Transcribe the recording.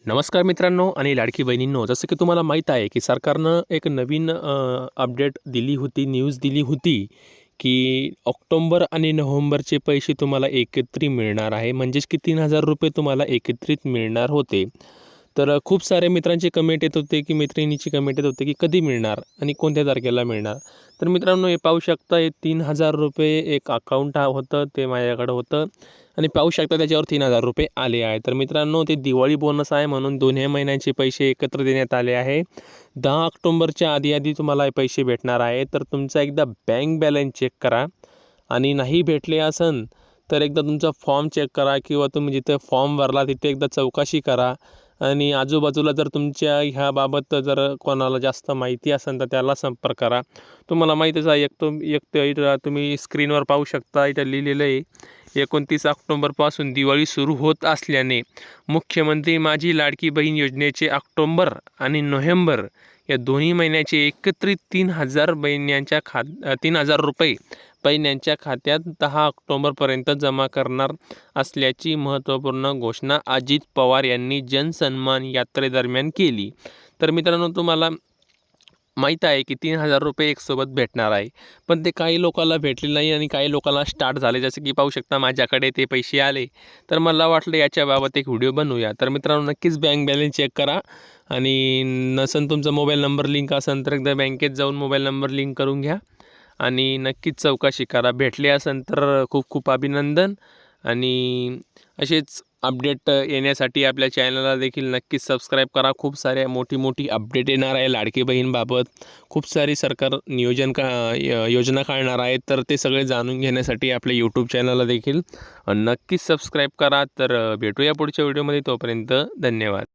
नमस्कार मित्रांनो आणि लाडकी बहिणींनो, जसं की तुम्हाला माहीत आहे की सरकारनं एक नवीन अपडेट दिली होती, न्यूज दिली होती की ऑक्टोबर आणि नोव्हेंबरचे पैसे तुम्हाला एकत्रित मिळणार आहे. म्हणजेच की ₹3000 तुम्हाला एकत्रित मिळणार होते. तर खूप सारे मित्रांचे कमेंट येत होते की मैत्रिणीची कमेंट येत होते की कधी मिळणार आणि कोणत्या तारखेला मिळणार. तर मित्रांनो, हे पाहू शकता, हे ₹3000 एक अकाउंट होतं, ते माझ्याकडं होतं आणि पाहू शकता त्याच्यावर ₹3000 आले आहे. तर मित्रांनो, ते दिवाळी बोनस आहे म्हणून दोन्ही महिन्यांचे पैसे एकत्र देण्यात आले आहे. 10 ऑक्टोबरच्या आधी तुम्हाला हे पैसे भेटणार आहे. तर तुमचा एकदा बँक बॅलन्स चेक करा आणि नाही भेटले असन तर एकदा तुमचा फॉर्म चेक करा किंवा तुम्ही जिथे फॉर्म भरला तिथे एकदा चौकशी करा आणि आजूबाजूला जर तुमच्या ह्याबाबत जर कोणाला जास्त माहिती असेल तर त्याला संपर्क करा. तुम्हाला माहीतच आहे, इथं तुम्ही स्क्रीनवर पाहू शकता, इथं लिहिलेलं आहे 29 ऑक्टोबरपासून दिवाळी सुरू होत असल्याने मुख्यमंत्री माझी लाडकी बहीण योजनेचे ऑक्टोबर आणि नोव्हेंबर या दोन्ही महिन्याचे एकत्रित 3000 रुपये बहिण्यांच्या खात्यात 10 ऑक्टोबरपर्यंत जमा करणार असल्याची महत्त्वपूर्ण घोषणा अजित पवार यांनी जनसन्मान यात्रेदरम्यान केली. तर मित्रांनो, तुम्हाला माहीत आहे की ₹3000 एकसोबत भेटणार आहे, पण ते काही लोकांना भेटले नाही आणि काही लोकांना स्टार्ट झाले. जसं की पाहू शकता, माझ्याकडे ते पैसे आले. तर मला वाटलं याच्याबाबत एक व्हिडिओ बनवूया. तर मित्रांनो, नक्कीच बँक बॅलन्स चेक करा आणि नसेल तुमचा मोबाईल नंबर लिंक असेल तर एकदा बँकेत जाऊन मोबाईल नंबर लिंक करून घ्या आणि नक्कीच चौकशी करा. भेटले असेल तर खूप खूप अभिनंदन आणि असेच अपडेट येण्यासाठी आपल्या चॅनलला देखील नक्कीच सबस्क्राईब करा. खूप साऱ्या मोठी अपडेट येणार आहे लाडकी बहीणबाबत. खूप सारी सरकार योजना काढणार आहे. तर ते सगळे जाणून घेण्यासाठी आपल्या यूट्यूब चॅनलला देखील नक्कीच सबस्क्राईब करा. तर भेटूया पुढच्या व्हिडिओमध्ये. तोपर्यंत धन्यवाद.